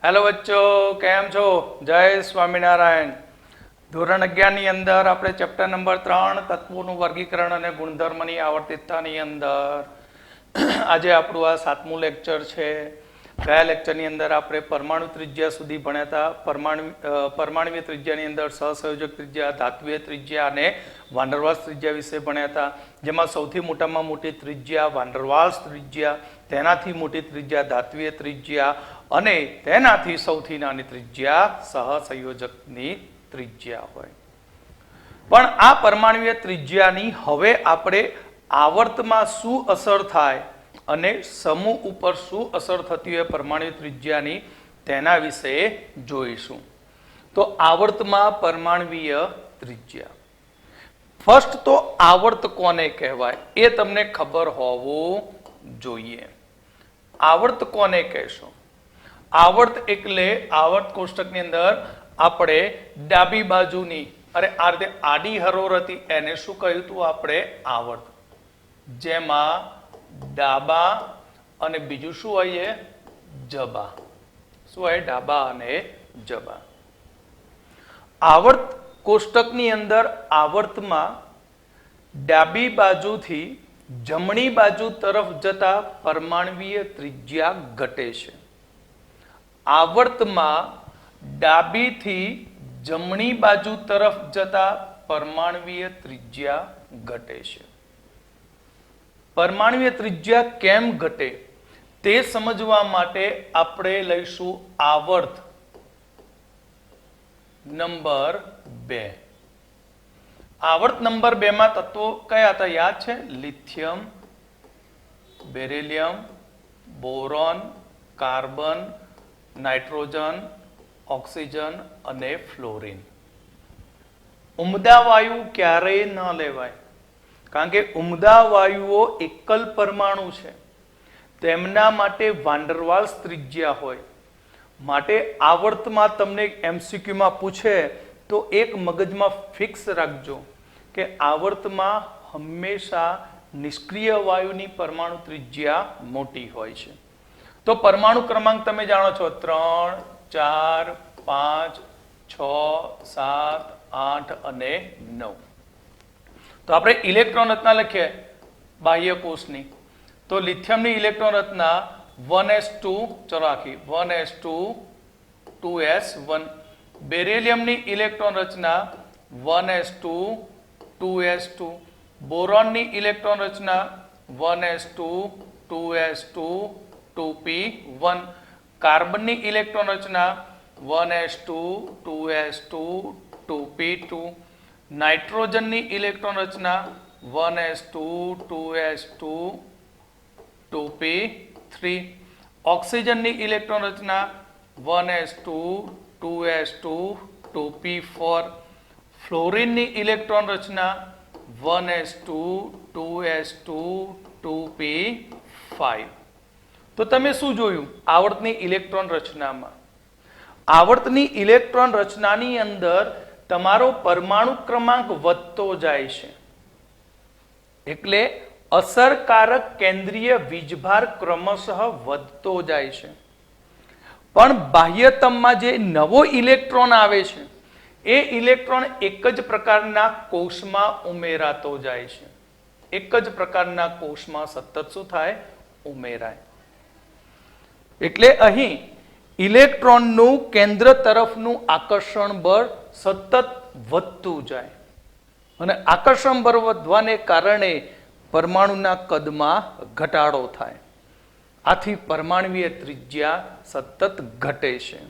Hello बच्चों, केम छो? जय स्वामीनारायण। ધોરણ 11 ની અંદર આપણે ચેપ્ટર નંબર 3 તત્વોનું વર્ગીકરણ અને ગુણધર્મની આવર્તિતતાની અંદર આજે આપણું આ 7મું લેક્ચર છે. ગયા લેક્ચરની અંદર આપણે પરમાણુ ત્રિજ્યા સુધી ભણ્યા હતા. પરમાણુય ત્રિજ્યાની અંદર સહસંયોજક ત્રિજ્યા, ધાત્વીય ત્રિજ્યા અને વાન ડેર વાલ્સ ત્રિજ્યા વિશે ભણ્યા હતા. જેમાં સૌથી મોટામાં મોટી ત્રિજ્યા વાન ડેર વાલ્સ ત્રિજ્યા, તેનાથી મોટી ત્રિજ્યા ધાત્વીય ત્રિજ્યા અને તેનાથી સૌથી નાની ત્રિજ્યા સહસંયોજકની ત્રિજ્યા હોય. પણ આ પરમાણુય ત્રિજ્યાની હવે આપણે આવર્તમાં શું અસર થાય અને સમૂહ ઉપર શું અસર થતી હોય પરમાણુય ત્રિજ્યાની તેના વિશે જોઈશું. તો આવર્તમાં પરમાણુય ત્રિજ્યા. ફર્સ્ટ તો આવર્ત કોને કહેવાય એ તમને ખબર હોવું જોઈએ. આવર્ત કોને કહેશો? આવર્ત એટલે આવર્ત કોષ્ટકની અંદર આપણે ડાબી બાજુની આ રીતે આડી હરોળ હતી એને શું કહ્યું હતું આપણે? આવર્ત. જેમાં ડાબા અને બીજું શું હોય? જબા. શું હોય? ડાબા અને જબા. આવર્ત કોષ્ટકની અંદર આવર્તમાં ડાબી બાજુથી જમણી બાજુ તરફ જતા પરમાણુય ત્રિજ્યા ઘટે છે. આવર્તમાં ડાબીથી જમણી બાજુ તરફ જતા પરમાણુય ત્રિજ્યા ઘટે છે. પરમાણુય ત્રિજ્યા કેમ ઘટે તે સમજવા માટે આપણે લઈશું આવર્ત નંબર 2. આવર્ત નંબર 2 માં તત્વો કયા હતા યાદ છે? Lithium, beryllium, boron, carbon, nitrogen, oxygen અને ફ્લોરિન. ઉમદા વાયુ ક્યારેય ન લેવાય, કારણ કે ઉમદા વાયુઓ એકલ પરમાણુ છે. તેમના માટે વાન ડેર વાલ્સ ત્રિજ્યા હોય. માટે આવર્તમાં તમને MCQમાં પૂછે તો એક મગજમાં ફિક્સ રાખજો કે આવર્તમાં હંમેશા નિષ્ક્રિય વાયુની પરમાણુ ત્રિજ્યા મોટી હોય છે. તો પરમાણુ ક્રમાંક તમે જાણો છો 3, 4, 5, 6, 7, 8 અને 9. તો આપણે ઇલેક્ટ્રોન રચના લખીએ બાહ્ય કોષની. તો લિથિયમની ઇલેક્ટ્રોન રચના 1s2, ચલો આખી 1s2, 2s1. બેરિલિયમની ઇલેક્ટ્રોન રચના 1s2, 2s2. બોરોનની ઇલેક્ટ્રોન રચના 1s2, 2s2, 2p1. કાર્બનની ઇલેક્ટ્રોન રચના 1s2, 2s2, 2p2. નાઇટ્રોજનની ઇલેક્ટ્રોન રચના 1s2, 2s2, 2p3. ઓક્સિજનની ઇલેક્ટ્રોન રચના 1s2, 2s2, 2p4. ફ્લોરિનની ઇલેક્ટ્રોન રચના 1s2, 2s2, 2p5. તો તમે શું જોયું આવર્તની ઇલેક્ટ્રોન રચનામાં? આવર્તની ઇલેક્ટ્રોન રચનાની અંદર તમારો પરમાણુ ક્રમાંક વધતો જાય છે. એટલે અસરકારક કેન્દ્રીય વીજભાર ક્રમશઃ વધતો જાય છે. પણ બાહ્યતમમાં જે નવો ઇલેક્ટ્રોન આવે છે એ ઇલેક્ટ્રોન એક જ પ્રકારના કોષમાં ઉમેરાતો જાય છે. એક જ પ્રકારના કોષમાં સતત શું થાય? ઉમેરાય. એટલે અહીં ઇલેક્ટ્રોનનું કેન્દ્ર તરફનું આકર્ષણ બળ સતત વધતું જાય અને આકર્ષણ બળ વધવાને કારણે પરમાણુના કદમાં ઘટાડો થાય. આથી પરમાણુય ત્રિજ્યા સતત ઘટે છે.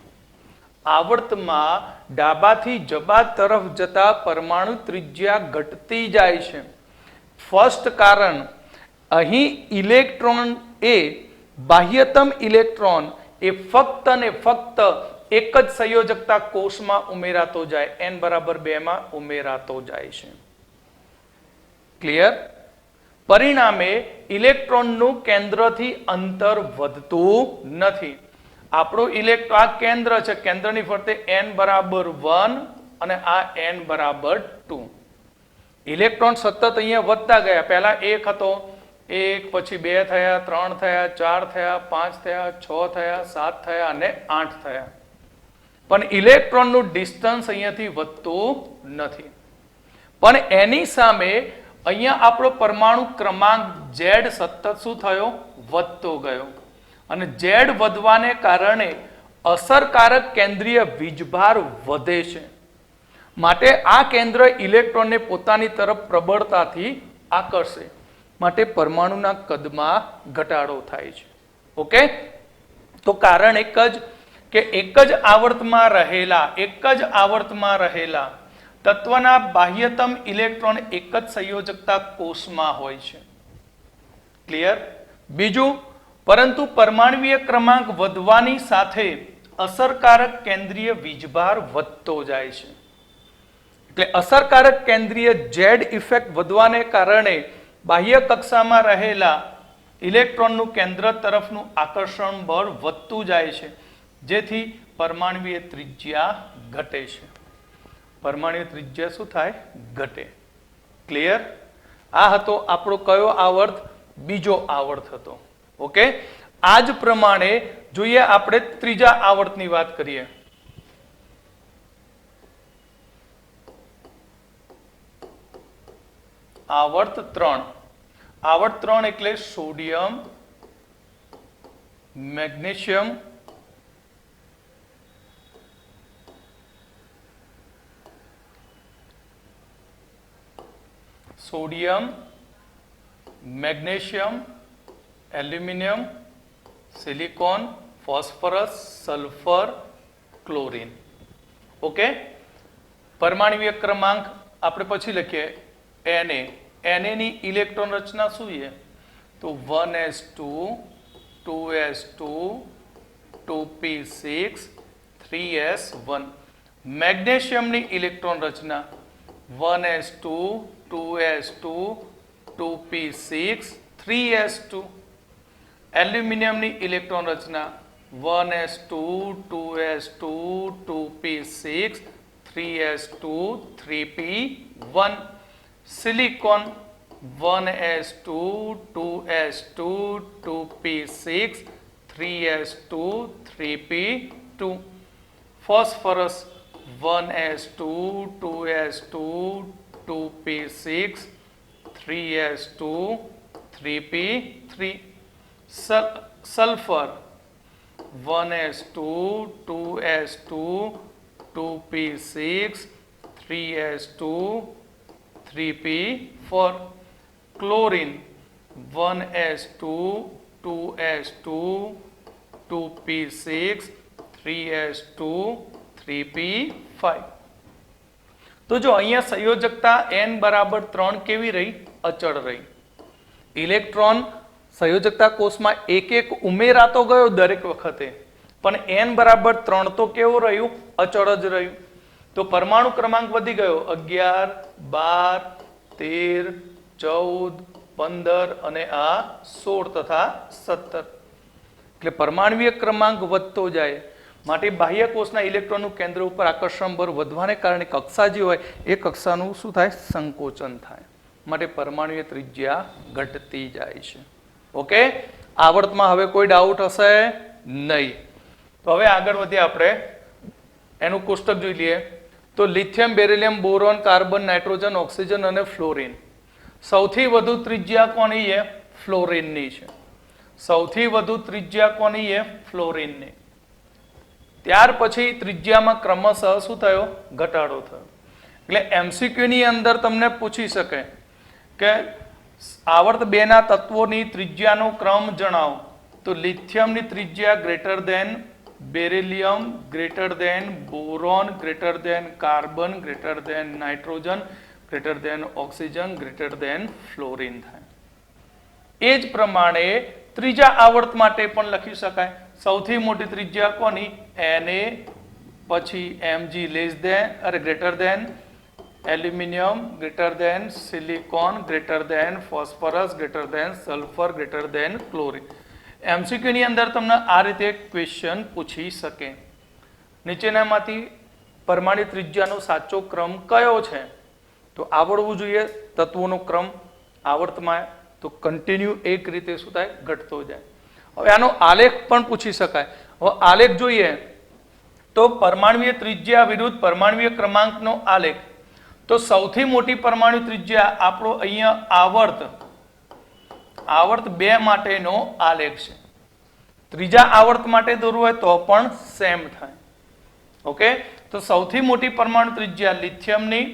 આવર્તમાં ડાબાથી જબા તરફ જતા પરમાણુ ત્રિજ્યા ઘટતી જાય છે. ફર્સ્ટ કારણ અહીં ઇલેક્ટ્રોન એ બાહ્યતમ ઇલેક્ટ્રોન એ ફક્ત ને ફક્ત એક જ સંયોજકતા કોષમાં ઉમેરાતો જાય, n=2 માં ઉમેરાતો જાય છે. ક્લિયર? પરિણામે ઇલેક્ટ્રોનનું કેન્દ્રથી અંતર વધતું નથી. આપણું ઇલેક્ટ્રોન આ કેન્દ્ર છે, કેન્દ્રની ફરતે n=1 અને આ n=2. ઇલેક્ટ્રોન સતત અહીંયા વધતા ગયા. પહેલા 1 હતો, 1 પછી 2 થયા, 3 થયા, 4 થયા, 5 થયા, 6 થયા, 7 થયા અને 8 થયા. પણ ઇલેક્ટ્રોનનું ડિસ્ટન્સ અહીંયાથી વધતું નથી. પણ એની સામે અહીંયા આપણો પરમાણુ ક્રમાંક Z સતત શું થયો? વધતો ગયો. અને Z વધવાને કારણે અસરકારક કેન્દ્રીય વીજભાર વધે છે. માટે આ કેન્દ્ર ઇલેક્ટ્રોનને પોતાની તરફ પ્રબળતાથી આકર્ષે. માટે પરમાણુના કદમાં ઘટાડો થાય છે. ઓકે, તો કારણ એક જ કે એક જ આવર્તમાં રહેલા તત્વના બાહ્યતમ ઇલેક્ટ્રોન એક જ સંયોજકતા કોષમાં હોય છે. ક્લિયર? બીજું, પરંતુ પરમાણ્વીય ક્રમાંક વધવાની સાથે અસરકારક કેન્દ્રીય વીજભાર વધતો જાય છે. એટલે અસરકારક કેન્દ્રીય Z ઇફેક્ટ વધવાને કારણે બાહ્ય કક્ષામાં રહેલા ઇલેક્ટ્રોનનું કેન્દ્ર તરફનું આકર્ષણ બળ વધતું જાય છે, જેથી પરમાણ્વીય ત્રિજ્યા ઘટે છે. પરમાણ્વીય ત્રિજ્યા શું થાય? ઘટે. ક્લિયર? આ હતો આપણો કયો આવર્ત? બીજો આવર્ત હતો. ઓકે, આ જ પ્રમાણે જોઈએ આપણે ત્રીજા આવર્તની વાત કરીએ. આવર્ત 3. આવર્ત 3 એટલે sodium, magnesium, aluminium, silicon, phosphorus, sulphur, chlorine. Okay, પરમાણ્વીય ક્રમાંક આપણે પછી લખીએ Na. Na ની ઇલેક્ટ્રોન રચના શું છે? તો 1s2, 2s2, 2p6, 3s1. મેગ્નેશિયમની ઇલેક્ટ્રોન રચના 1s2, 2s2, 2p6, 3s2. એલ્યુમિનિયમની ઇલેક્ટ્રોન રચના 1s2, 2s2, 2p6, 3s2, 3p1. Silicon 1s2, 2s2, 2p6, 3s2, 3p2. Phosphorus 1s2, 2s2, 2p6, 3s2, 3p3. Sulphur 1s2, 2s2, 2p6, 3s2, 3p4. Chlorine 1s2, 2s2, 2p6, 3s2, 3p5. તો જો અહીંયા સંયોજકતા n બરાબર 3 કેવી રહી? અચળ રહી. Electron સંયોજકતા કોષમાં એક એક ઉમેરાતો ગયો દરેક વખતે, પણ n બરાબર 3 તો કેવું રહ્યું? અચળ જ રહ્યું. તો પરમાણુ ક્રમાંક વધી ગયો 11, 12, 13, 14, 15 અને આ 16 તથા 17. એટલે પરમાણ્વીય ક્રમાંક વધતો જાય. માટે બાહ્ય કોષના ઇલેક્ટ્રોનનું કેન્દ્ર ઉપર આકર્ષણ બળ વધવાને કારણે કક્ષા જે હોય એ કક્ષાનું શું થાય? સંકોચન થાય. માટે પરમાણ્વીય ત્રિજ્યા ઘટતી જાય છે. ઓકે, આવર્તમાં હવે કોઈ ડાઉટ હશે નહીં. તો હવે આગળ વધીએ આપણે એનું કોષ્ટક જોઈ લઈએ. તો lithium, beryllium, boron, carbon, nitrogen, oxygen અને ફ્લોરિન. સૌથી વધુ ત્રિજ્યા કોની છે? ફ્લોરિનની છે. સૌથી વધુ ત્રિજ્યા કોની છે? ફ્લોરિનની. ત્યાર પછી ત્રિજ્યામાં ક્રમશઃ શું થયો? ઘટાડો થયો. એટલે MCQ ની અંદર તમને પૂછી શકે કે આવર્ત 2 ના તત્વોની ત્રિજ્યાનો ક્રમ જણાવો. તો લિથિયમની ત્રિજ્યા greater than beryllium, greater than boron, greater than carbon, greater than nitrogen, greater than oxygen, greater than fluorine થાય. એ જ પ્રમાણે ત્રીજા આવર્ત માટે પણ લખી શકાય. સૌથી મોટી ત્રિજ્યા કોની? Na, પછી Mg less than greater than aluminium, greater than silicon, greater than phosphorus, greater than sulphur, greater than chlorine. MCQ ની અંદર તમને આ રીતે ક્વેશ્ચન પૂછી શકે. નીચેનામાંથી પરમાણુ ત્રિજ્યાનો સાચો ક્રમ કયો છે? તો આવડવું જોઈએ તત્વોનો ક્રમ આવર્તમાં તો કન્ટિન્યુ એક રીતે શું થાય? ઘટતો જાય. હવે આનો આલેખ પણ પૂછી શકાય. હવે આલેખ જોઈએ તો પરમાણ્વીય ત્રિજ્યા વિરુદ્ધ પરમાણ્વીય ક્રમાંકનો આલેખ. તો સૌથી મોટી પરમાણુ ત્રિજ્યા આપણો અહીંયા આવર્ત 2 માટેનો આલેખ છે. ત્રીજા આવર્ત માટે દોરવું હોય તો પણ સેમ થાય. ઓકે, તો સૌથી મોટી પરમાણુ ત્રિજ્યા લિથિયમની,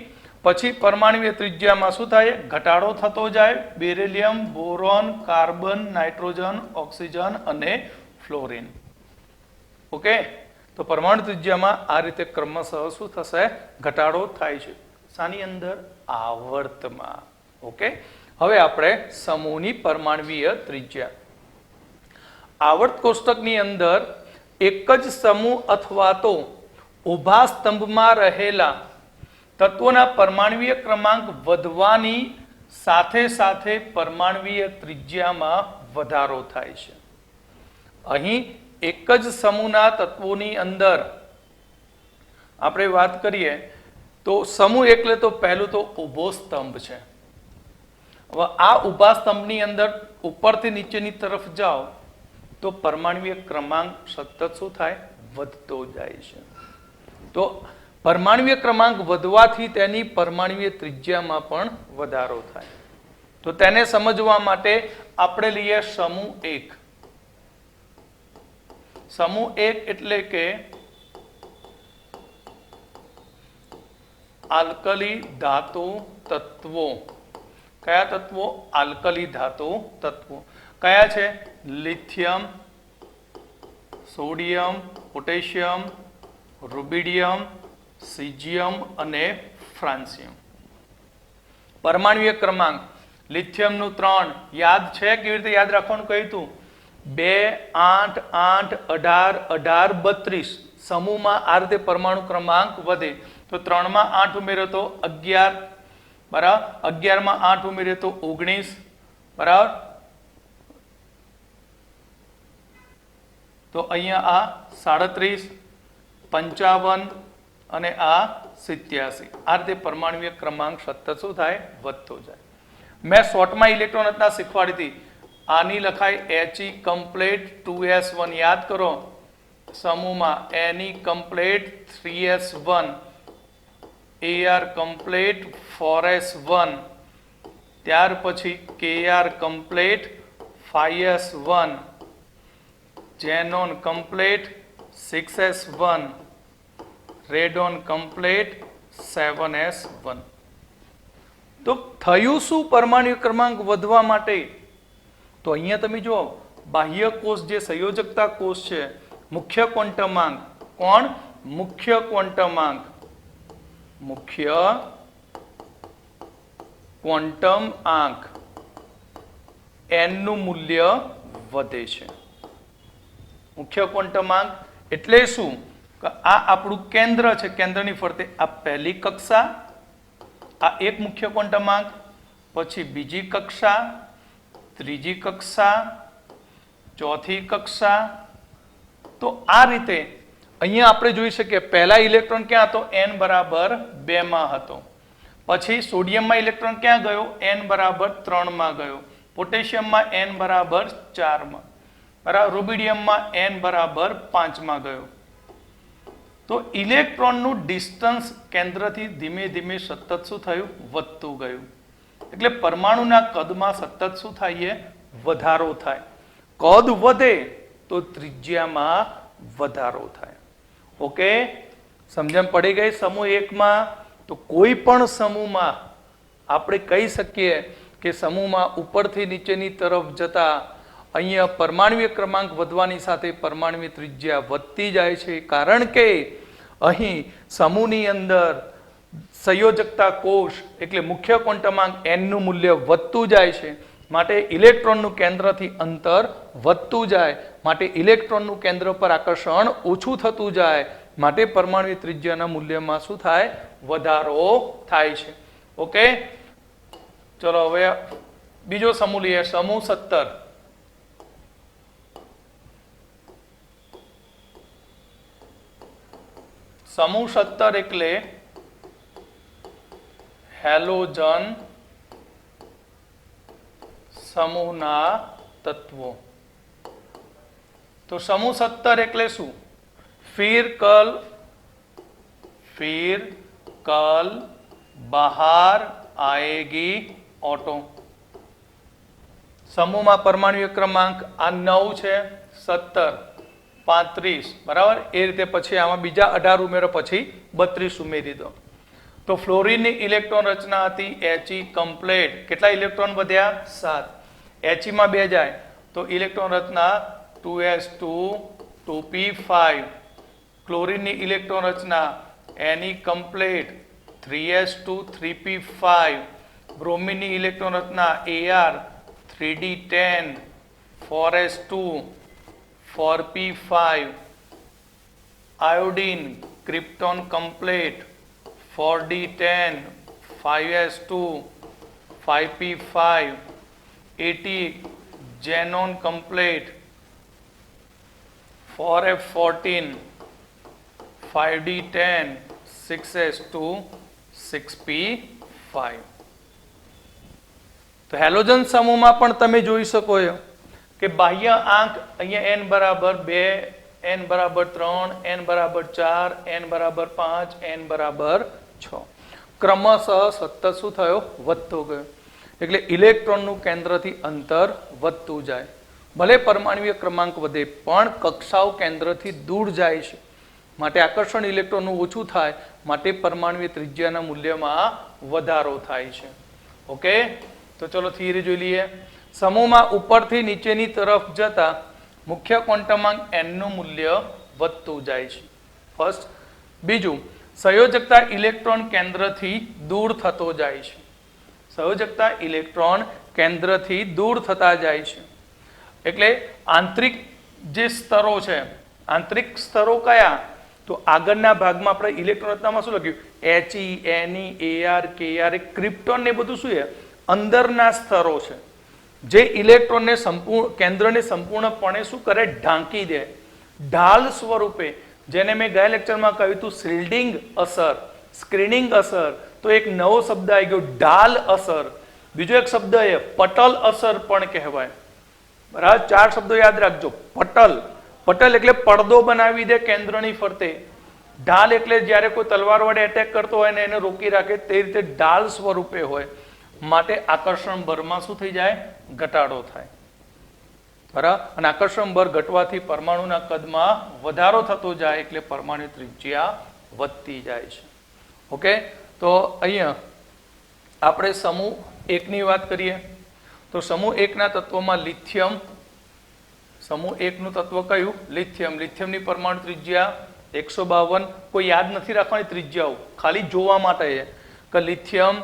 પછી પરમાણુય ત્રિજ્યામાં શું થાય? ઘટાડો થતો જાય. Beryllium, boron, carbon, nitrogen, oxygen અને ફ્લોરિન. ઓકે, તો પરમાણુ ત્રિજ્યામાં આ રીતે ક્રમશઃ શું થશે? ઘટાડો થાય છે. શાની અંદર? આવર્તમાં. ઓકે, હવે આપણે સમૂહની પરમાણ્વીય ત્રિજ્યા. આવર્ત કોષ્ટકની અંદર એક જ સમૂહ અથવા તો ઊભા સ્તંભમાં રહેલા તત્વોના પરમાણ્વીય ક્રમાંક વધવાની સાથે સાથે પરમાણ્વીય ત્રિજ્યામાં વધારો થાય છે. અહીં એક જ સમૂહના તત્વોની અંદર આપણે વાત કરીએ તો સમૂહ એટલે તો પહેલું તો ઊભો સ્તંભ છે. હવે આ ઊભા સ્તંભની અંદર ઉપરથી નીચેની તરફ જાઓ તો પરમાણ્વીય ક્રમાંક સતત શું થાય? વધતો જાય છે. તો પરમાણ્વીય ક્રમાંક વધવાથી તેની પરમાણ્વીય ત્રિજ્યામાં પણ વધારો થાય. તો તેને સમજવા માટે આપણે લઈએ સમૂહ 1. સમૂહ 1 એટલે કે આલ્કલી ધાતુ તત્વો. કયા તત્વો? આલ્કલી ધાતુ તત્વો. કયા છે? Lithium, sodium, potassium, rubidium, caesium અને ફ્રાન્સિયમ. પરમાણ્વીય ક્રમાંક લિથિયમનું 3 યાદ છે? કેવી રીતે યાદ રાખવાનું કહ્યું હતું? 2, 8, 8, 18, 18, 32. સમૂહમાં આ રીતે પરમાણુ ક્રમાંક વધે. તો 3 માં 8 ઉમેરો તો 11, બરાબર. 11 માં 8 ઉમેરે તો 19, બરાબર. તો અહીંયા આ 37, 55 અને આ 87. આ રીતે પરમાણ્વીય ક્રમાંક સતત શું થાય? વધતો જાય. મેં શોર્ટમાં ઇલેક્ટ્રોન રચના શીખવાડી હતી. આની લખાય He કમ્પ્લીટ 2s1. યાદ કરો, સમૂહમાં Ne complete 3s1, Ar complete 4s1, ત્યાર પછી Kr complete 5s1, Xenon complete 6s1, radon complete 7s1. તો થયું શું પરમાણુ ક્રમાંક વધવા માટે? તો અહીંયા તમે જુઓ, બાહ્ય કોષ જે સંયોજકતા કોષ છે, મુખ્ય ક્વોન્ટમાંક. કોણ? મુખ્ય ક્વોન્ટમાંક. મુખ્ય ક્વોન્ટમ આંક n નું મૂલ્ય વધે છે. મુખ્ય ક્વોન્ટમાંક એટલે શું? આ આપણું કેન્દ્ર છે. કેન્દ્રની ફરતે આ પહેલી કક્ષા, આ એક મુખ્ય ક્વોન્ટમાંક, પછી બીજી કક્ષા, ત્રીજી કક્ષા, ચોથી કક્ષા. તો આ રીતે અહીંયા આપણે જોઈ શકીએ પહેલા ઇલેક્ટ્રોન ક્યાં હતો? n બરાબર 2 માં હતો. પછી સોડિયમમાં ઇલેક્ટ્રોન ક્યાં ગયો? n બરાબર 3 માં ગયો. પોટેશિયમમાં n બરાબર 4 માં, બરાબર. રૂબિડિયમમાં n બરાબર 5 માં ગયો. તો ઇલેક્ટ્રોનનું ડિસ્ટન્સ કેન્દ્રથી ધીમે ધીમે સતત શું થયું? વધતું ગયું. એટલે પરમાણુના કદમાં સતત શું થાય? વધારો થાય. કદ વધે તો ત્રિજ્યામાં વધારો થાય. ઓકે, સમજણ પડી ગઈ? સમૂહ 1 માં તો કોઈ પણ સમૂહમાં આપણે કહી શકીએ કે સમૂહમાં ઉપરથી નીચેની તરફ જતા અહીંયા પરમાણ્વીય ક્રમાંક વધવાની સાથે પરમાણ્વીય ત્રિજ્યા વધતી જાય છે. કારણ કે અહીં સમૂહની અંદર સંયોજકતા કોષ એટલે મુખ્ય ક્વોન્ટમાંક n નું મૂલ્ય વધતું જાય છે. માટે ઇલેક્ટ્રોનનું કેન્દ્રથી અંતર વધતું જાય, માટે ઇલેક્ટ્રોનનું કેન્દ્ર પર આકર્ષણ ઓછું થતું જાય, માટે પરમાણ્વીય ત્રિજ્યાના મૂલ્યમાં શું થાય? વધારો થાય છે. ઓકે, ચલો હવે બીજો સમૂહ લઈએ. સમૂહ 17. સમૂહ 17 એટલે હેલોજન સમૂહના તત્વો. તો સમૂહ 17 એટલે શું? फिर कल बाहर आएगी ऑटो. સમૂહમાં પરમાણુ ક્રમાંક આ 9 છે, 17, 35 બરાબર. એ રીતે પછી આમાં બીજા 18 ઉમેરો, પછી 32 ઉમેરી દો. તો ફ્લોરિનની ઇલેક્ટ્રોન રચના હતી He કમ્પ્લીટ. કેટલા ઇલેક્ટ્રોન વધ્યા? 7. He માં 2 જાય તો ઇલેક્ટ્રોન રચના 2s2 2p5. ક્લોરીનની ઇલેક્ટ્રોન રચના Ne કમ્પ્લીટ 3s2 3p5. બ્રોમિનની ઇલેક્ટ્રોન રચના Ar 3d10 4s2 4p5. Iodine krypton complete 4d10 5s2 5p5. At xenon complete 4f14 5d10 6s2 6p5. તો હેલોજન સમૂહમાં પણ તમે જોઈ શકો છો કે બાહ્ય આંક અહીંયા n બરાબર 2, n બરાબર 3, n બરાબર 4, n બરાબર 5, n બરાબર 6. ક્રમશઃ સતત શું થયો? વધતો ગયો. એટલે ઇલેક્ટ્રોનનું કેન્દ્રથી અંતર વધતું જાય. ભલે પરમાણુય ક્રમાંક વધે પણ કક્ષાઓ કેન્દ્રથી દૂર જાય છે, માટે આકર્ષણ ઇલેક્ટ્રોનનું ઓછું થાય, માટે પરમાણુય ત્રિજ્યાના મૂલ્યમાં વધારો થાય છે. ઓકે, તો ચલો થિયરી જોઈ લઈએ. સમૂહમાં ઉપરથી નીચેની તરફ જતા મુખ્ય ક્વોન્ટમાંક n નું મૂલ્ય વધતું જાય છે. ફર્સ્ટ. બીજું, સંયોજકતા ઇલેક્ટ્રોન કેન્દ્રથી દૂર થતો જાય છે. સંયોજકતા ઇલેક્ટ્રોન કેન્દ્રથી દૂર થતા જાય છે. એટલે આંતરિક જે સ્તરો છે, આંતરિક સ્તરો કયા? તો આગળના ભાગમાં આપણે ઇલેક્ટ્રોન રચનામાં શું લખ્યું? He, Ne, Ar, Kr. Krypton ને બધું શું છે? અંદરના સ્તરો છે, જે ઇલેક્ટ્રોનને સંપૂર્ણ કેન્દ્રને સંપૂર્ણપણે શું કરે? ઢાંકી દે. ઢાલ સ્વરૂપે, જેને મેં ગયા લેક્ચરમાં કહ્યું હતું શિલ્ડિંગ અસર, સ્ક્રીનિંગ અસર. તો એક નવો શબ્દ આવી ગયો, ઢાલ અસર. બીજો એક શબ્દ એ પટલ અસર પણ કહેવાય. બરાબર, 4 શબ્દો યાદ રાખજો. પટલ, પટલ એટલે પડદો બનાવી દે કેન્દ્રની ફરતે. ઢાલ એટલે જ્યારે કોઈ તલવાર વડે એટેક કરતો હોય ને એને રોકી રાખે, તે રીતે ઢાલ સ્વરૂપે હોય. માટે આકર્ષણ બળમાં શું થઈ જાય? ઘટાડો થાય. બરાબર, અને આકર્ષણ બળ ઘટવાથી પરમાણુના કદમાં વધારો થતો જાય, એટલે પરમાણુ ત્રિજ્યા વધતી જાય છે. ઓકે, તો અહીંયા આપણે સમૂહ 1 ની વાત કરીએ. તો સમૂહ 1 ના તત્વોમાં લિથિયમ. સમૂહ 1 નું તત્વ કયું? લિથિયમ. લિથિયમની પરમાણુ ત્રિજ્યા 152. કોઈ યાદ નથી રાખવાની ત્રિજ્યાઓ, ખાલી જોવા માટે છે કે લિથિયમ,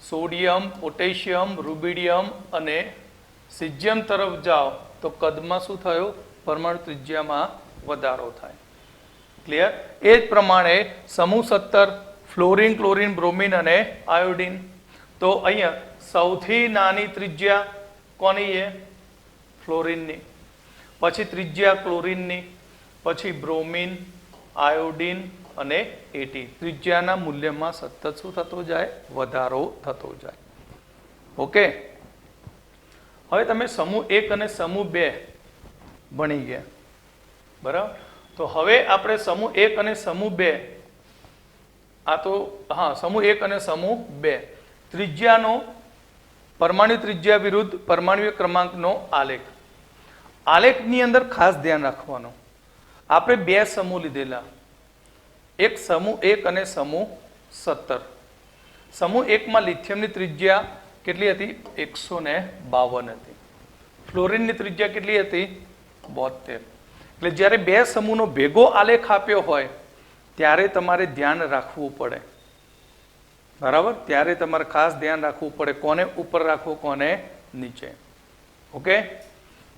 સોડિયમ, પોટેશિયમ, રૂબિડિયમ અને સિઝિયમ તરફ જાઓ તો કદમાં શું થયો? પરમાણુ ત્રિજ્યામાં વધારો થાય. ક્લિયર? એ જ પ્રમાણે સમૂહ 17 ફ્લોરિન, ક્લોરિન, બ્રોમિન અને આયોડિન. તો અહીંયા સૌથી નાની ત્રિજ્યા કોની છે? ફ્લોરિનની. પછી ત્રિજ્યા ક્લોરિનની, પછી બ્રોમિન, આયોડિન અને At. ત્રિજ્યાના મૂલ્યમાં સતત શું થતો જાય? વધારો થતો જાય. ઓકે, હવે તમે સમૂહ 1 અને સમૂહ 2 ભણી ગયા. બરાબર, તો હવે આપણે સમૂહ 1 અને સમૂહ 2, આ તો હા સમૂહ 1 અને સમૂહ 2 ત્રિજ્યાનો પરમાણુ ત્રિજ્યા વિરુદ્ધ પરમાણુ ક્રમાંકનો આલેખ. આલેખની અંદર ખાસ ધ્યાન રાખવાનું, આપણે 2 સમૂહ લીધેલા, એક સમૂહ 1 અને સમૂહ 17. સમૂહ 1 માં લિથિયમની ત્રિજ્યા કેટલી હતી? 152 હતી. ફ્લોરિનની ત્રિજ્યા કેટલી હતી? 72. એટલે જ્યારે 2 સમૂહનો ભેગો આલેખ આપ્યો હોય ત્યારે તમારે ધ્યાન રાખવું પડે. બરાબર, ત્યારે તમારે ખાસ ધ્યાન રાખવું પડે કોને ઉપર રાખવો, કોને નીચે. ઓકે,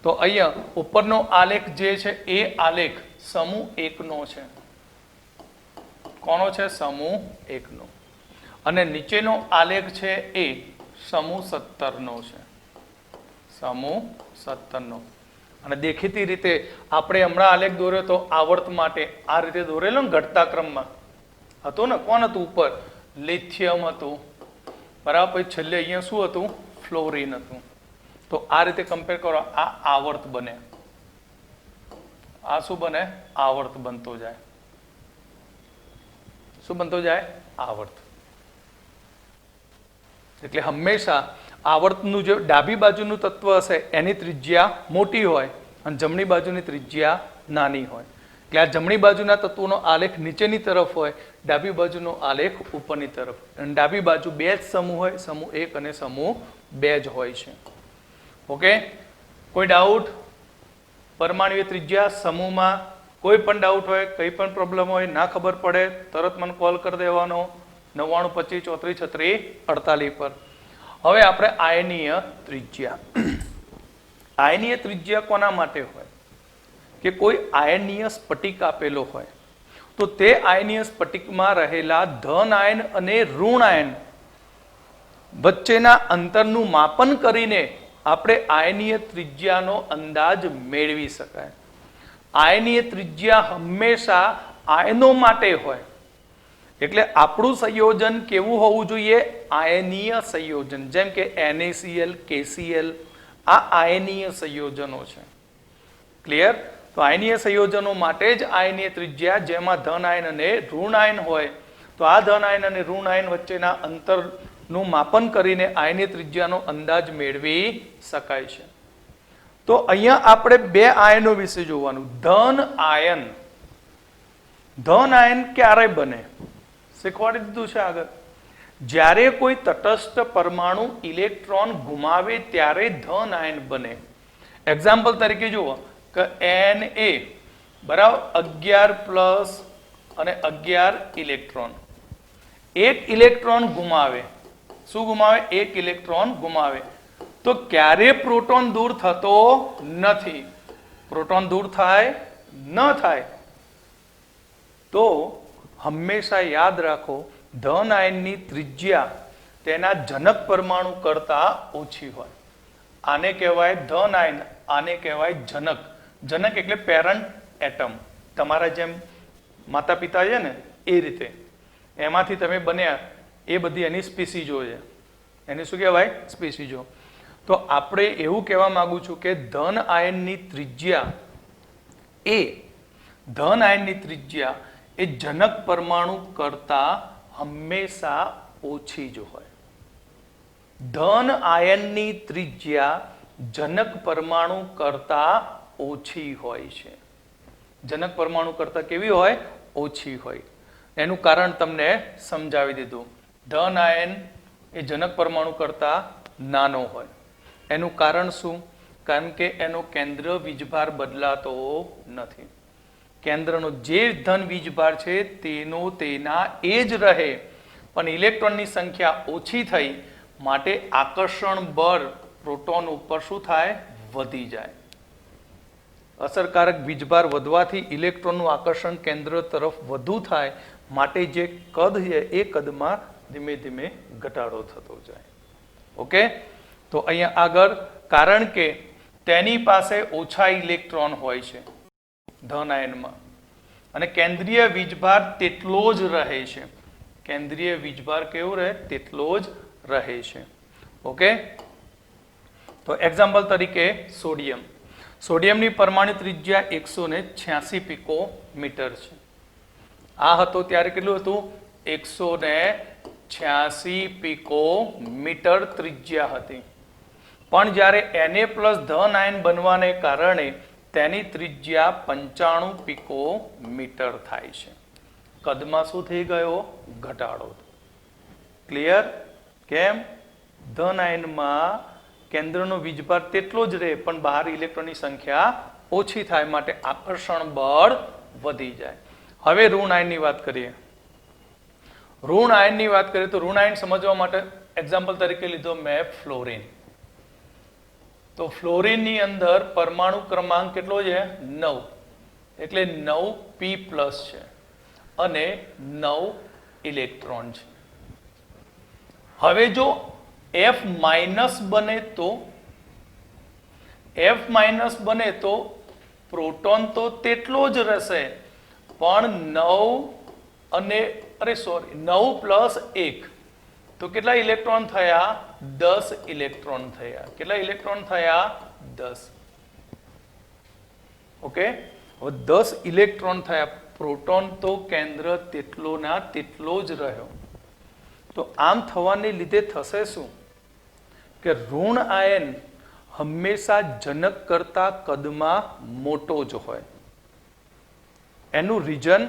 તો અહીંયા ઉપરનો આલેખ જે છે એ આલેખ સમૂહ 1 નો છે. કોનો છે? સમૂહ 1 નો. અને નીચેનો આલેખ છે એ સમૂહ 17 નો છે. સમૂહ 17 નો. અને દેખીતી રીતે આપણે હમણાં આલેખ દોર્યો તો આવર્ત માટે આ રીતે દોરેલો ને ઘટતા ક્રમમાં હતો ને. કોણ હતું ઉપર? લિથિયમ હતું. બરાબર, પછી છેલ્લે અહીંયા શું હતું? ફ્લોરિન હતું. તો આ રીતે કમ્પેર કરો, આ આવર્ત બને, આ શું બને? આવર્ત બનતો જાય. શું બનતો જાય? આવર્ત. એટલે હંમેશા આવર્તનું જે ડાબી બાજુનું તત્વ હશે એની ત્રિજ્યા મોટી હોય અને જમણી બાજુની ત્રિજ્યા નાની હોય. એટલે આ જમણી બાજુના તત્વોનો આલેખ નીચેની તરફ હોય, ડાબી બાજુનો આલેખ ઉપરની તરફ. અને ડાબી બાજુ બે જ સમૂહ હોય, સમૂહ 1 અને સમૂહ 2 જ હોય છે. ઓકે, કોઈ ડાઉટ? પરમાણુય ત્રિજ્યા સમૂહમાં કોઈ પણ ડાઉટ હોય, કંઈ પણ પ્રોબ્લેમ હોય, ના ખબર પડે, તરત મને કોલ કરી દેવાનો 99 25 34 36 48 પર. હવે આપણે આયનીય ત્રિજ્યા. આયનીય ત્રિજ્યા કોના માટે હોય? કે કોઈ આયનીય સ્ફટિક આપેલો હોય તો તે આયનીય સ્ફટિકમાં રહેલા ધન આયન અને ઋણ આયન વચ્ચેના અંતરનું માપન કરીને આપણે આયનીય ત્રિજ્યાનો અંદાજ મેળવી શકાય. આયનીય ત્રિજ્યા હંમેશા આયનો માટે હોય. એટલે આપણું સંયોજન કેવું હોવું જોઈએ? આયનીય સંયોજન. જેમ કે NaCl, KCl આ આયનીય સંયોજનો છે. ક્લિયર? તો આયનીય સંયોજનો માટે જ આયનીય ત્રિજ્યા, જેમાં ધન આયન અને ઋણ આયન હોય તો આ ધન આયન અને ઋણ આયન વચ્ચેના અંતરનું માપન કરીને આયનીય ત્રિજ્યાનો અંદાજ મેળવી શકાય છે. તો અહીંયા આપણે બે આયનો વિશે જોવાનું. ધન આયન. ધન આયન ક્યારે બને? શીખવાડી દીધું છે આગળ. જ્યારે કોઈ તટસ્થ પરમાણુ ઇલેક્ટ્રોન ગુમાવે ત્યારે ધન આયન બને. એક્ઝામ્પલ તરીકે જુઓ કે Na બરાબર 11 પ્લસ અને 11 ઇલેક્ટ્રોન. એક ઇલેક્ટ્રોન ગુમાવે. શું ગુમાવે? એક ઇલેક્ટ્રોન ગુમાવે. તો ક્યારે પ્રોટોન દૂર થતો નથી. પ્રોટોન દૂર થાય? ન થાય. તો હંમેશા યાદ રાખો, ધન આયનની ત્રિજ્યા તેના જનક પરમાણુ કરતા ઓછી હોય. આને કહેવાય ધન આયન, આને કહેવાય જનક. જનક એટલે પેરન્ટ એટમ. તમારા જેમ માતા પિતા છે ને એ રીતે, એમાંથી તમે બન્યા, એ બધી એની સ્પીસીઝો છે. એને શું કહેવાય? સ્પીસીઝો. તો આપણે એવું કહેવા માંગુ છું કે ધન આયનની ત્રિજ્યા એ ધન આયનની ત્રિજ્યા એ જનક પરમાણુ કરતા હંમેશા ઓછી જ હોય. ધન આયનની ત્રિજ્યા જનક પરમાણુ કરતા ઓછી હોય છે. જનક પરમાણુ કરતા કેવી હોય? ઓછી હોય. એનું કારણ તમને સમજાવી દીધું. ધન આયન એ જનક પરમાણુ કરતા નાનો હોય. એનું કારણ શું? કારણ કે એનો કેન્દ્ર વીજભાર બદલાતો નથી. કેન્દ્રનો જે ધન વીજભાર છે તેનો તેના એ જ રહે, પણ ઇલેક્ટ્રોનની સંખ્યા ઓછી થઈ માટે આકર્ષણ બળ પ્રોટોન ઉપર શું થાય? વધી જાય. અસરકારક વીજભાર વધવાથી ઇલેક્ટ્રોનનું આકર્ષણ કેન્દ્ર તરફ વધુ થાય માટે જે કદ છે એ કદમાં ધીમે ધીમે ઘટાડો થતો જાય. ઓકે, તો અહીંયા આગળ કારણ કે તેની પાસે ઓછા ઇલેક્ટ્રોન હોય છે ધન આયનમાં, અને કેન્દ્રીય વીજભાર તેટલો જ રહે છે. કેન્દ્રીય વીજભાર કેવો રહે? તેટલો જ રહે છે. ઓકે, તો એક્ઝામ્પલ તરીકે સોડિયમ. સોડિયમની પરમાણુ ત્રિજ્યા 186 પિકોમીટર છે. આ હતો ત્યારે કેટલું હતું? 186 પિકોમીટર ત્રિજ્યા હતી. પણ જ્યારે Na પ્લસ ધન આયન બનવાને કારણે તેની ત્રિજ્યા 95 પિકોમીટર થાય છે. કદમાં શું થઈ ગયો? ઘટાડો. ક્લિયર? કેમ? ધન આયનમાં કેન્દ્રનો વીજભાર તેટલો જ રહે, પણ બહાર ઇલેક્ટ્રોનની સંખ્યા ઓછી થાય માટે આકર્ષણ બળ વધી જાય. હવે ઋણ આયનની વાત કરીએ. ઋણ આયનની વાત કરીએ તો ઋણ આયન સમજવા માટે એક્ઝામ્પલ તરીકે લીધો મેં ફ્લોરિન. તો ફ્લોરિનની અંદર પરમાણુ ક્રમાંક કેટલો છે? 9. એટલે 9p+ છે અને 9 ઇલેક્ટ્રોન છે. હવે જો F- બને તો F- બને તો પ્રોટોન તો તેટલો જ રહેશે, પણ 9 + 1 તો કેટલા ઇલેક્ટ્રોન થયા? 10 ઇલેક્ટ્રોન થયા. કેટલા ઇલેક્ટ્રોન થયા? 10. ઓકે, હવે 10 ઇલેક્ટ્રોન થયા. પ્રોટોન તો કેન્દ્ર તેટલોના તેટલો જ રહ્યો. તો આમ થવાને લીધે થશે શું કે ઋણ આયન હંમેશા જનક કરતા કદમાં મોટો જ હોય. એનું રીઝન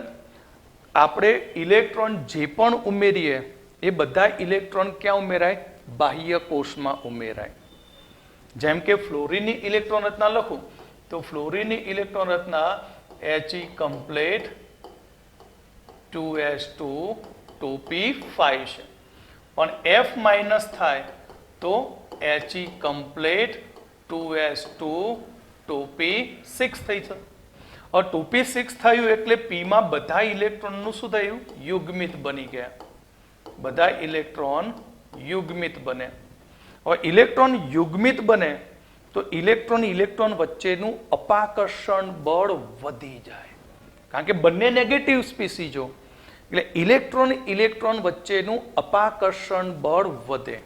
આપણે ઇલેક્ટ્રોન જે પણ ઉમેરીએ એ બધા ઇલેક્ટ્રોન ક્યાં ઉમેરાય? બાહ્ય કોષમાં ઉમેરાય. જેમ કે ફ્લોરિનની ઇલેક્ટ્રોન રચના લખું તો ફ્લોરિનની ઇલેક્ટ્રોન રચના He complete 2s2 2p5 છે. પણ F માઇનસ થાય તો He complete 2s2 2p6 થઈ છે. હવે 2p6 થયું એટલે p માં બધા ઇલેક્ટ્રોનનું શું થયું? યુગ્મિત બની ગયા. બધા ઇલેક્ટ્રોન યુગ્મિત બને. હવે ઇલેક્ટ્રોન યુગ્મિત બને તો ઇલેક્ટ્રોન વચ્ચેનું અપાકર્ષણ બળ વધી જાય. કારણ કે બંને નેગેટિવ સ્પીસીઝો એટલે ઇલેક્ટ્રોન વચ્ચેનું અપાકર્ષણ બળ વધે.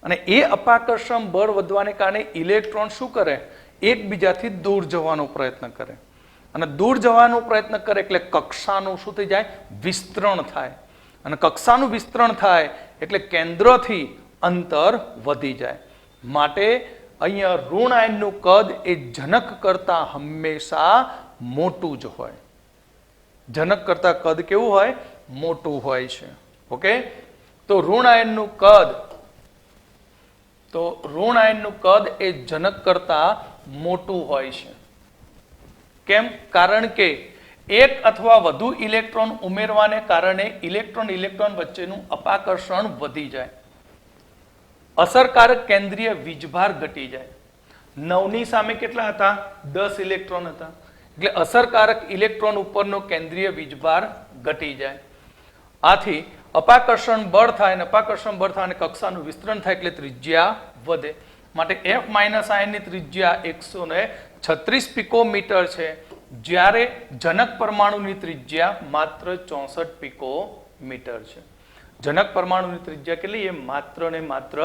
અને એ અપાકર્ષણ બળ વધવાને કારણે ઇલેક્ટ્રોન શું કરે? એકબીજાથી દૂર જવાનો પ્રયત્ન કરે. અને દૂર જવાનો પ્રયત્ન કરે એટલે કક્ષાનું શું થઈ જાય? વિસ્તરણ થાય. અને કક્ષાનું વિસ્તરણ થાય એટલે કેન્દ્રથી અંતર વધી જાય. માટે અહીંયા ઋણ આયનનું કદ એ જનક કરતા હંમેશા મોટું જ હોય. જનક કરતા કદ કેવું હોય? મોટું હોય છે. ઓકે, તો ઋણ આયનનું કદ એ જનક કરતા મોટું હોય છે. કેમ? કારણ કે એક અથવા વધુ ઇલેક્ટ્રોન ઉમેરવાને કારણે ઇલેક્ટ્રોન વચ્ચેનું અપાકર્ષણ વધી જાય. અસરકારક કેન્દ્રીય વીજભાર ઘટી જાય. 9 ની સામે કેટલા હતા? 10 ઇલેક્ટ્રોન હતા. એટલે અસરકારક ઇલેક્ટ્રોન ઉપરનો કેન્દ્રીય વીજભાર ઘટી જાય. આથી અપાકર્ષણ બળ થાય અને અપાકર્ષણ બળ થાય અને કક્ષાનું વિસ્તરણ થાય એટલે ત્રિજ્યા વધે. માટે F માઇનસ આયનની ત્રિજ્યા 136 પિકોમીટર છે, જ્યારે જનક પરમાણુની ત્રિજ્યા માત્ર 64 પિકોમીટર છે. જનક પરમાણુની ત્રિજ્યા કેટલી? એ માત્ર ને માત્ર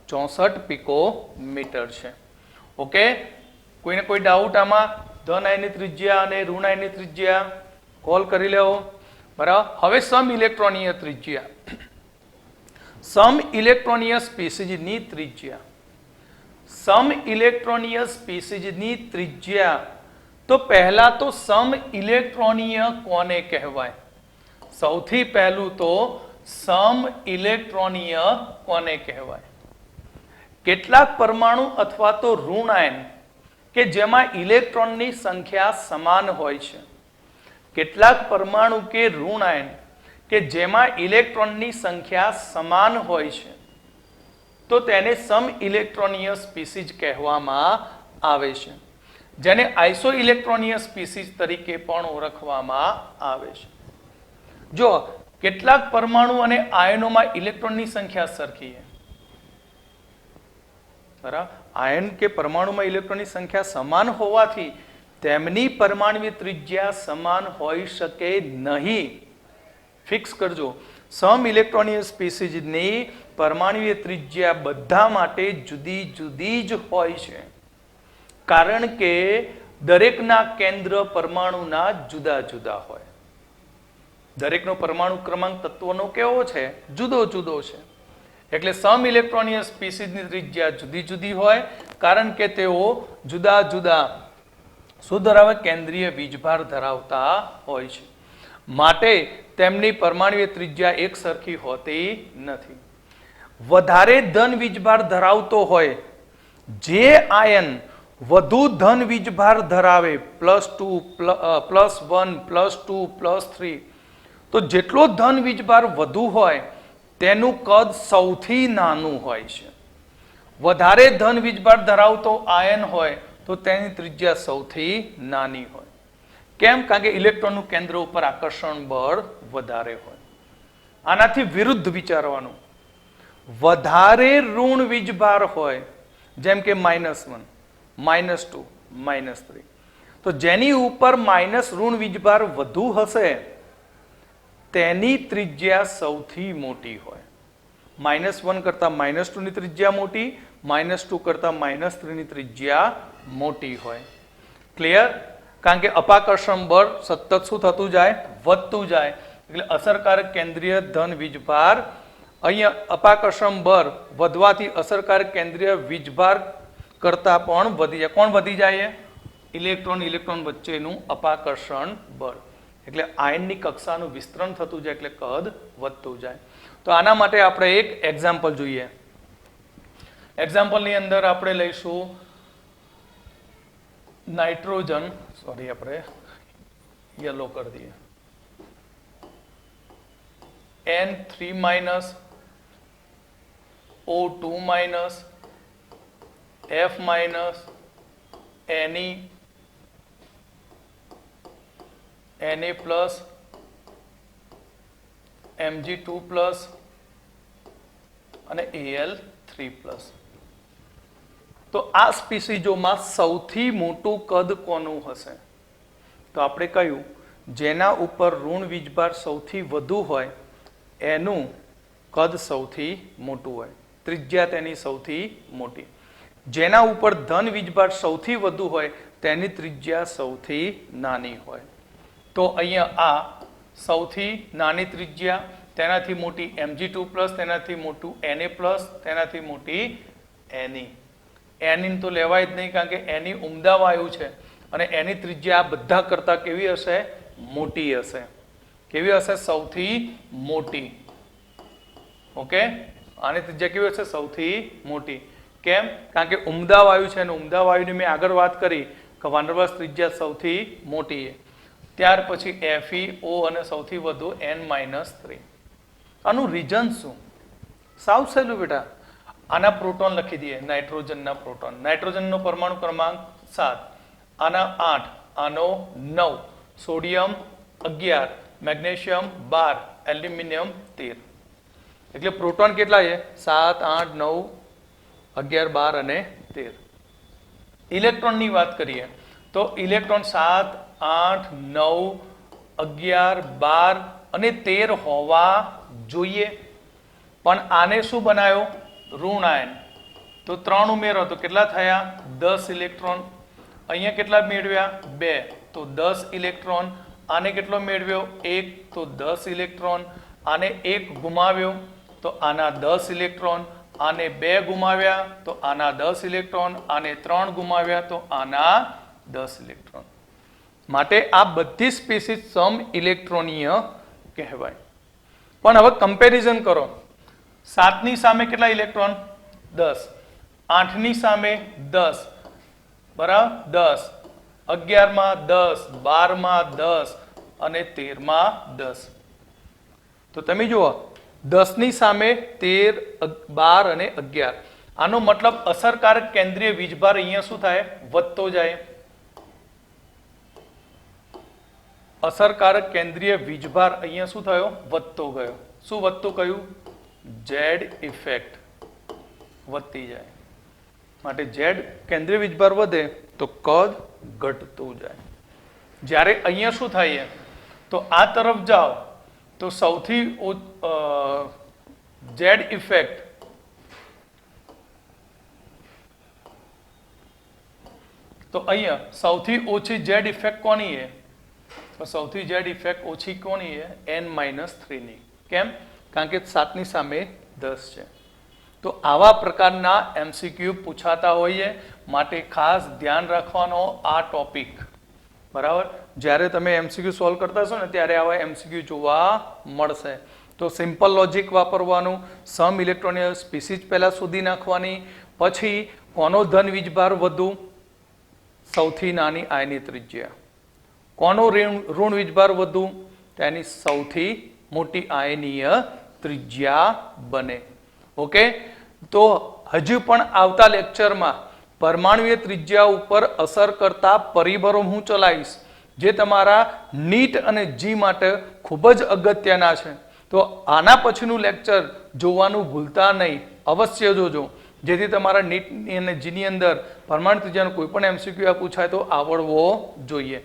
64 પિકોમીટર છે. ઓકે, કોઈને કોઈ ડાઉટ આમાં? ધન આયનની ત્રિજ્યા અને ઋણ આયનની ત્રિજ્યા કોલ કરી લેવો. બરાબર. હવે સમ ઇલેક્ટ્રોનીય ત્રિજ્યા. સમ ઇલેક્ટ્રોનીય સ્પીસીઝની ત્રિજ્યા. સમ ઇલેક્ટ્રોનીય સ્પીસીઝની ત્રિજ્યા. તો પહેલા તો સમ ઇલેક્ટ્રોનીય કોને કહેવાય? સૌથી પહેલું તો સમ ઇલેક્ટ્રોનીય કોને કહેવાય? કેટલાક પરમાણુ અથવા તો ઋણ આયન કે જેમાં ઇલેક્ટ્રોનની સંખ્યા સમાન હોય છે. કેટલાક પરમાણુ કે ઋણ આયન કે જેમાં ઇલેક્ટ્રોનની સંખ્યા સમાન હોય છે તો તેને સમ ઇલેક્ટ્રોનીય સ્પીસીઝ કહેવામાં આવે છે, જેને આઇસો ઇલેક્ટ્રોનીય સ્પીસીઝ તરીકે પણ ઓળખવામાં આવે છે. જો કેટલાક પરમાણુ અને આયનોમાં ઇલેક્ટ્રોનની સંખ્યા સરખી છે. બરાબર. આયન કે પરમાણુમાં ઇલેક્ટ્રોનની સંખ્યા સમાન હોવાથી તેમની પરમાણુની ત્રિજ્યા સમાન હોઈ શકે નહીં. ફિક્સ કરજો. સમ ઇલેક્ટ્રોનીય સ્પીસીઝની પરમાણુની ત્રિજ્યા બધા માટે જુદી જુદી જ હોય છે, કારણ કે દરેકના કેન્દ્ર પરમાણુના જુદા જુદા હોય. દરેકનો પરમાણુ ક્રમાંક તત્વનો કેવો છે? જુદો જુદો છે. એટલે સમ ઇલેક્ટ્રોનીય સ્પીસીઝની ત્રિજ્યા જુદી જુદી હોય, કારણ કે તેઓ જુદા જુદા શું ધરાવે? કેન્દ્રીય વીજભાર ધરાવતા હોય છે. માટે તેમની પરમાણુની ત્રિજ્યા એક સરખી હોતી નથી. વધારે ધન વીજભાર ધરાવતો હોય જે આયન વધુ ધન વીજભાર ધરાવે +2 +1 +2 +3, તો જેટલો ધન વીજભાર વધુ હોય તેનું કદ સૌથી નાનું હોય છે. વધારે ધન વીજભાર ધરાવતો આયન હોય તો તેની ત્રિજ્યા સૌથી નાની હોય. કેમ? કારણ કે ઇલેક્ટ્રોનનું કેન્દ્ર ઉપર આકર્ષણ બળ વધારે હોય. આનાથી વિરુદ્ધ વિચારવાનું. વધારે ઋણ વીજભાર હોય, જેમ કે -1 -2 -3, તો જેની ઉપર માઇનસ ઋણ વીજભાર વધુ હશે તેની ત્રિજ્યા સૌથી મોટી હોય. -1 કરતાં -2 ની ત્રિજ્યા મોટી, -2 કરતાં -3 ની ત્રિજ્યા મોટી હોય. ક્લિયર? કારણ કે અપાકર્ષણ બળ સતત શું થતું જાય? વધતું જાય. એટલે અસરકારક કેન્દ્રીય ધન વીજભાર, અહીંયા અપાકર્ષણ બળ વધવાથી અસરકારક કેન્દ્રીય વીજભાર કરતાં પણ વધી જાય. કોણ વધી જાય? ઇલેક્ટ્રોન વચ્ચેનું અપાકર્ષણ બળ. એટલે આયનની કક્ષાનું વિસ્તરણ થતું જાય એટલે કદ વધતું જાય. તો આના માટે આપણે એક એક્ઝામ્પલ જોઈએ. એક્ઝામ્પલની અંદર આપણે લઈશું નાઇટ્રોજન, સોરી આપણે યલો કરી દઈએ, N3- O2- F- Ne Na+, Mg2+ અને Al3+. તો આ સ્પીસીઝોમાં સૌથી મોટું કદ કોનું હશે? તો આપણે કહ્યું જેના ઉપર ઋણ વીજભાર સૌથી વધુ હોય એનું કદ સૌથી મોટું હોય, ત્રિજ્યા તેની સૌથી મોટી. જેના ઉપર ધન વીજભાર સૌથી વધુ હોય તેની ત્રિજ્યા સૌથી નાની હોય. તો અહીંયા આ સૌથી નાની ત્રિજ્યા, તેનાથી મોટી Mg2+, તેનાથી મોટું Na+, તેનાથી મોટી Ne. Ne તો લેવાય જ નહીં કારણ કે Ne ઉમદા વાયુ છે અને એની ત્રિજ્યા આ બધા કરતા કેવી હશે? મોટી હશે. કેવી હશે? સૌથી મોટી. ઓકે, આની ત્રિજ્યા કેવી હશે? સૌથી મોટી. કેમ? કારણ કે ઉમદા વાયુ છે અને ઉમદા વાયુની મેં આગળ વાત કરી કે વાન ડર વાલ્સ ત્રિજ્યા સૌથી મોટી છે. ત્યાર પછી FeO અને સૌથી વધુ N-3. આનું રીઝન શું? સાવ સહેલું બેટા. આના પ્રોટોન લખી દઈએ, નાઇટ્રોજનના પ્રોટોન. નાઇટ્રોજનનો પરમાણુ ક્રમાંક 7, આના 8, આનો 9, સોડિયમ 11, મેગ્નેશિયમ 12, એલ્યુમિનિયમ 13. એટલે પ્રોટોન કેટલા છે? 7, 8, 9, 11, 12 અને 13. ઇલેક્ટ્રોનની વાત કરીએ તો ઇલેક્ટ્રોન 7, 8, 9, 11, 12 અને 13 હોવા જોઈએ. પણ આને શું બનાવ્યો? ઋણ આયન. તો 3 ઉમેરો તો કેટલા થયા? 10 ઇલેક્ટ્રોન. અહીંયા કેટલા મેળવ્યા? 2, તો 10 ઇલેક્ટ્રોન. આને કેટલો મેળવ્યો? 1, તો 10 ઇલેક્ટ્રોન. આને 1 ગુમાવ્યો તો આના 10 ઇલેક્ટ્રોન. આને 2 ગુમાવ્યા તો આના 10 ઇલેક્ટ્રોન. આને 3 ગુમાવ્યા તો આના 10 ઇલેક્ટ્રોન. માટે આ બધી સ્પીસીઝ સમ ઇલેક્ટ્રોનીય કહેવાય. પણ હવે કમ્પેરિઝન કરો. 7 ની સામે કેટલા ઇલેક્ટ્રોન? 10. 8 ની સામે 10, બરાબર? 10. 11 માં 10, 12 માં 10 અને 13 માં 10. તો તમે જુઓ 10 ની સામે 13, 12 અને 11. આનો મતલબ અસરકારક કેન્દ્રીય વીજભાર અહીંયા શું થાય? વધતો જાય. અસરકારક કેન્દ્રીય વીજભાર અહીંયા શું થયો? વધતો ગયો. શું વધતું ગયું? Z ઇફેક્ટ વધતી જાય. માટે Z કેન્દ્રીય વીજભાર વધે તો કદ ઘટતું જાય. જ્યારે અહીંયા શું થાય? તો આ તરફ જાઓ તો સૌથી Z ઇફેક્ટ તો અહીંયા સૌથી ઓછી Z ઇફેક્ટ કોની છે? તો સૌથી Z ઇફેક્ટ ઓછી કોની છે? N-3 ની. કેમ? કારણ કે 7 ની સામે 10 છે. તો આવા પ્રકારના MCQ પૂછાતા હોઈએ, માટે ખાસ ધ્યાન રાખવાનો આ ટોપિક. બરાબર? જ્યારે તમે MCQ સોલ્વ કરતા હશો ને ત્યારે આવા MCQ જોવા મળશે. તો સિમ્પલ લોજિક વાપરવાનું, સમ ઇલેક્ટ્રોનિક સ્પીસીઝ પહેલા શોધી નાખવાની, પછી કોનો ધન વીજભાર વધુ? સૌથી નાની આયની ત્રિજ્યા. કોનો ઋણ વીજભાર વધુ? તેની સૌથી મોટી આયનીય ત્રિજ્યા બને. ઓકે, તો હજુ પણ આવતા લેક્ચરમાં પરમાણુય ત્રિજ્યા ઉપર અસર કરતા પરિબળો હું ચલાવીશ, જે તમારા નીટ અને જી માટે ખૂબ જ અગત્યના છે. તો આના પછીનું લેક્ચર જોવાનું ભૂલતા નહીં, અવશ્ય જોજો, જેથી તમારા નીટ અને જીની અંદર પરમાણુ ત્રિજ્યાનો કોઈ પણ MCQ પૂછાય તો આવડવો જોઈએ.